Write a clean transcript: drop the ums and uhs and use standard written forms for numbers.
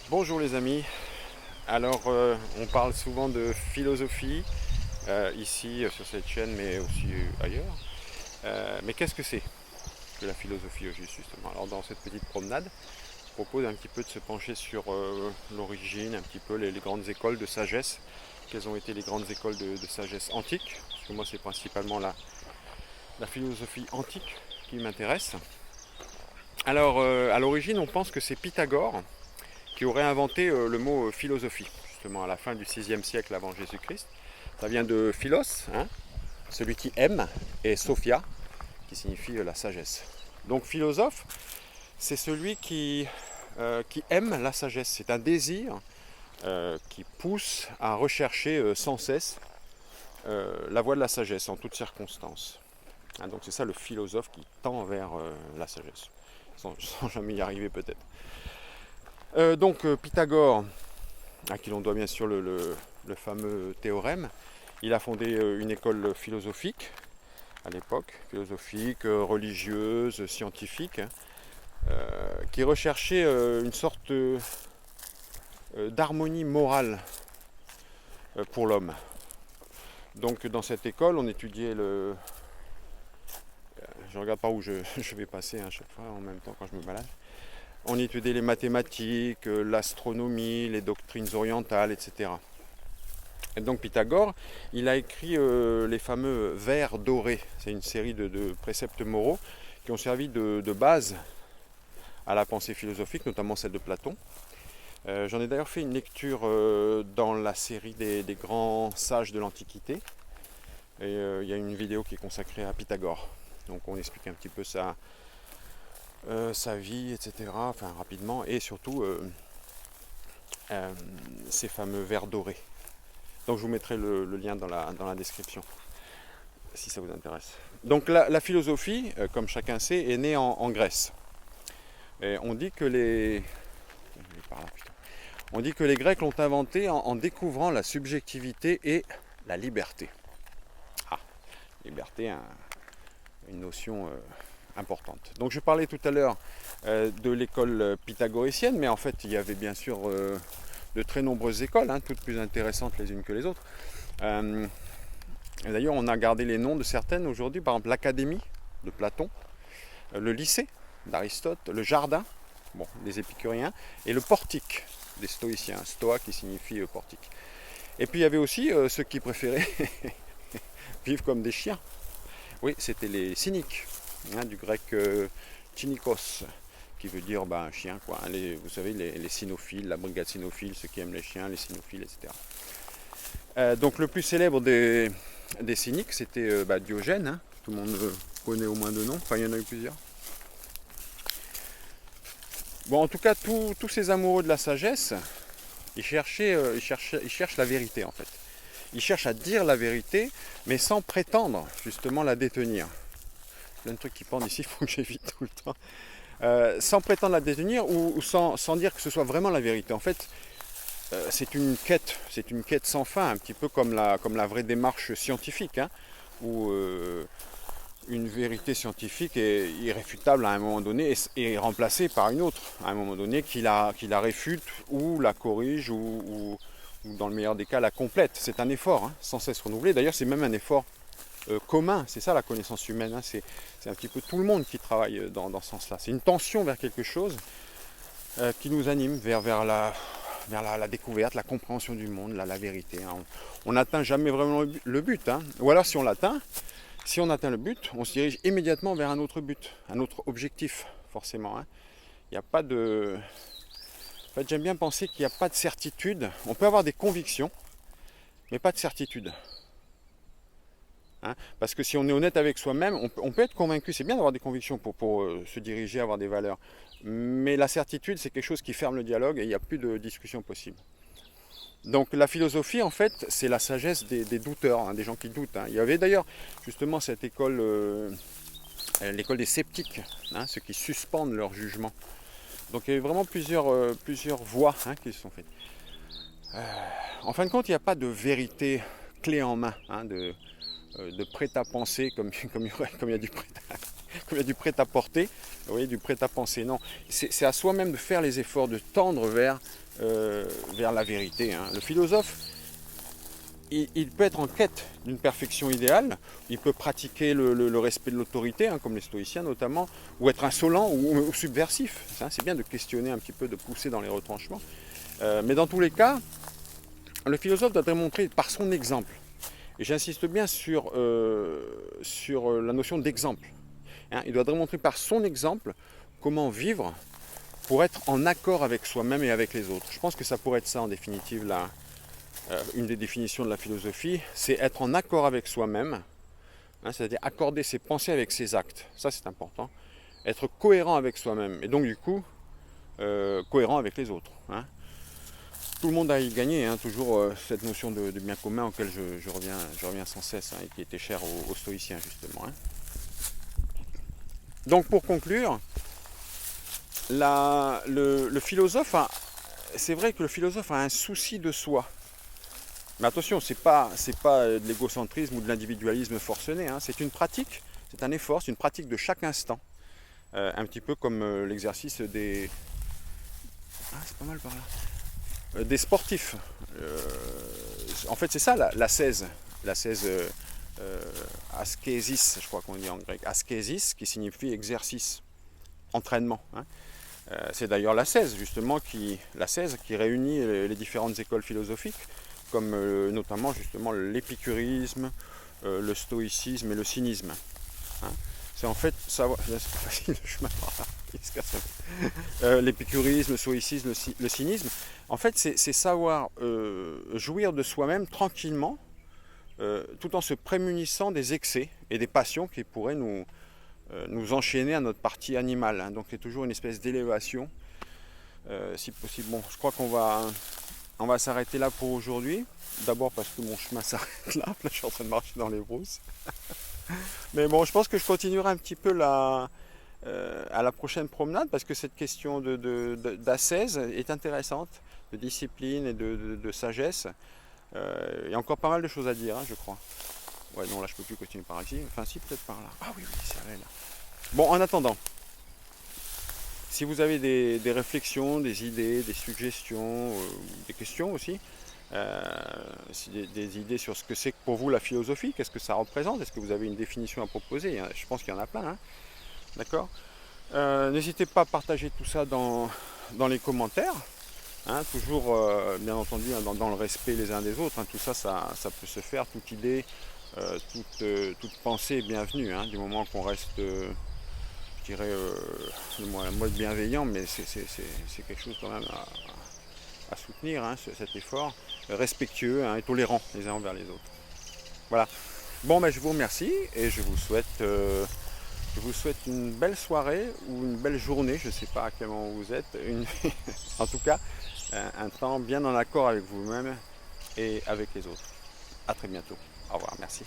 Bonjour les amis, alors on parle souvent de philosophie ici sur cette chaîne mais aussi ailleurs. Mais qu'est-ce que c'est que la philosophie au juste justement? Alors dans cette petite promenade, je propose un petit peu de se pencher sur l'origine, un petit peu les grandes écoles de sagesse. Quelles ont été les grandes écoles de sagesse antique? Parce que moi c'est principalement la philosophie antique qui m'intéresse. Alors à l'origine on pense que c'est Pythagore qui aurait inventé le mot philosophie, justement à la fin du 6e siècle avant Jésus-Christ. Ça vient de philos, hein, celui qui aime, et sophia, qui signifie la sagesse. Donc philosophe, c'est celui qui aime la sagesse. C'est un désir qui pousse à rechercher sans cesse la voie de la sagesse en toutes circonstances. Hein, donc c'est ça le philosophe qui tend vers la sagesse, sans jamais y arriver peut-être. Donc Pythagore, à qui l'on doit bien sûr le fameux théorème. Il a fondé une école philosophique à l'époque, philosophique, religieuse, scientifique, qui recherchait une sorte d'harmonie morale pour l'homme. Donc dans cette école, on étudiait le... Je ne regarde pas où je vais passer à chaque fois en même temps quand je me balade. On étudiait les mathématiques, l'astronomie, les doctrines orientales, etc. Et donc Pythagore, il a écrit les fameux vers dorés. C'est une série de préceptes moraux qui ont servi de base à la pensée philosophique, notamment celle de Platon. J'en ai d'ailleurs fait une lecture dans la série des grands sages de l'Antiquité. Et il y a une vidéo qui est consacrée à Pythagore. Donc on explique un petit peu sa vie, etc. Enfin rapidement, et surtout ces fameux vers dorés. Donc je vous mettrai le lien dans la description, si ça vous intéresse. Donc la philosophie, comme chacun sait, est née en Grèce. Et on dit que les Grecs l'ont inventée en découvrant la subjectivité et la liberté. Ah, liberté, une notion importante. Donc je parlais tout à l'heure de l'école pythagoricienne, mais en fait il y avait bien sûr de très nombreuses écoles, hein, toutes plus intéressantes les unes que les autres. D'ailleurs, on a gardé les noms de certaines aujourd'hui, par exemple l'Académie de Platon, le lycée d'Aristote, le jardin, bon, des épicuriens, et le portique des stoïciens, stoa qui signifie portique. Et puis il y avait aussi ceux qui préféraient vivre comme des chiens. Oui, c'était les cyniques, hein, du grec cynikos, qui veut dire chien, quoi. Vous savez, les cynophiles, la brigade cynophile, ceux qui aiment les chiens, les cynophiles, etc. Donc le plus célèbre des cyniques, c'était Diogène, hein. Tout le monde connaît au moins deux noms, enfin il y en a eu plusieurs. Bon, en tout cas, tous ces amoureux de la sagesse, ils cherchent la vérité en fait. Ils cherchent à dire la vérité, mais sans prétendre justement la détenir. Plein de trucs qui pendent ici, il faut que j'évite tout le temps. Sans prétendre la détenir ou sans dire que ce soit vraiment la vérité. En fait, c'est une quête sans fin, un petit peu comme la vraie démarche scientifique, hein, où une vérité scientifique est irréfutable à un moment donné et remplacée par une autre à un moment donné qui la réfute ou la corrige ou dans le meilleur des cas la complète. C'est un effort, hein, sans cesse renouvelé. D'ailleurs, c'est même un effort commun. C'est ça la connaissance humaine, hein. C'est un petit peu tout le monde qui travaille dans ce sens-là. C'est une tension vers quelque chose qui nous anime vers la découverte, la compréhension du monde, la vérité, hein. On n'atteint jamais vraiment le but, hein. Ou alors si on atteint le but, on se dirige immédiatement vers un autre but, un autre objectif, forcément, hein. Il n'y a pas de... En fait, j'aime bien penser qu'il n'y a pas de certitude. On peut avoir des convictions, mais pas de certitude. Hein, parce que si on est honnête avec soi-même, on peut être convaincu, c'est bien d'avoir des convictions pour se diriger, avoir des valeurs. Mais la certitude, c'est quelque chose qui ferme le dialogue et il n'y a plus de discussion possible. Donc la philosophie, en fait, c'est la sagesse des douteurs, hein, des gens qui doutent, hein. Il y avait d'ailleurs justement cette école, l'école des sceptiques, hein, ceux qui suspendent leur jugement. Donc il y avait vraiment plusieurs voies, hein, qui se sont faites. En fin de compte, il n'y a pas de vérité clé en main, hein, de prêt à penser, comme il y a du prêt comme il y a du prêt-à-porter, vous voyez, du prêt-à-penser. Non, c'est à soi-même de faire les efforts, de tendre vers la vérité, hein. Le philosophe, il peut être en quête d'une perfection idéale, il peut pratiquer le respect de l'autorité, hein, comme les stoïciens notamment, ou être insolent ou subversif. Hein, c'est bien de questionner un petit peu, de pousser dans les retranchements. Mais dans tous les cas, le philosophe doit démontrer par son exemple. Et j'insiste bien sur la notion d'exemple. Hein, il doit démontrer par son exemple comment vivre pour être en accord avec soi-même et avec les autres. Je pense que ça pourrait être ça en définitive, une des définitions de la philosophie, c'est être en accord avec soi-même, hein, c'est-à-dire accorder ses pensées avec ses actes. Ça c'est important. Être cohérent avec soi-même et donc du coup cohérent avec les autres. Hein. Tout le monde a y gagné, hein, toujours cette notion de bien commun auquel je reviens sans cesse, hein, et qui était chère aux stoïciens justement. Hein. Donc pour conclure, le philosophe, c'est vrai que le philosophe a un souci de soi. Mais attention, c'est pas de l'égocentrisme ou de l'individualisme forcené, hein, c'est une pratique, c'est un effort, c'est une pratique de chaque instant. Un petit peu comme l'exercice des... Ah, c'est pas mal par là. Des sportifs. En fait, c'est ça l'ascèse. L'ascèse askésis, je crois qu'on dit en grec. Askésis, qui signifie exercice, entraînement. Hein. C'est d'ailleurs l'ascèse, justement, qui réunit les différentes écoles philosophiques, comme notamment justement l'épicurisme, le stoïcisme et le cynisme. Hein. C'est en fait savoir. C'est pas facile le chemin par là. L'épicurisme, le stoïcisme, le cynisme. En fait, c'est savoir jouir de soi-même tranquillement, tout en se prémunissant des excès et des passions qui pourraient nous enchaîner à notre partie animale. Hein. Donc, il y a toujours une espèce d'élévation, si possible. Bon, je crois qu'on va s'arrêter là pour aujourd'hui. D'abord parce que mon chemin s'arrête là. Là, je suis en train de marcher dans les brousses. Mais bon, je pense que je continuerai un petit peu à la prochaine promenade parce que cette question d'ascèse est intéressante, de discipline et de sagesse. Il y a encore pas mal de choses à dire, hein, je crois. Ouais, non, là, je peux plus continuer par ici. Enfin, si, peut-être par là. Ah oui, oui, c'est vrai, là. Bon, en attendant, si vous avez des réflexions, des idées, des suggestions, des questions aussi, des idées sur ce que c'est pour vous la philosophie, qu'est-ce que ça représente, est-ce que vous avez une définition à proposer? Je pense qu'il y en a plein, hein. D'accord. N'hésitez pas à partager tout ça dans les commentaires, hein, toujours bien entendu, hein, dans le respect les uns des autres, hein. Tout ça, ça peut se faire, toute idée, toute pensée est bienvenue, hein, du moment qu'on reste, je dirais, le mot bienveillant, mais c'est quelque chose quand même à soutenir, hein, cet effort, respectueux, hein, et tolérant les uns envers les autres. Voilà. Bon, ben, je vous remercie et je vous souhaite une belle soirée ou une belle journée, je ne sais pas à quel moment vous êtes, en tout cas un temps bien en accord avec vous-même et avec les autres. A très bientôt. Au revoir, merci.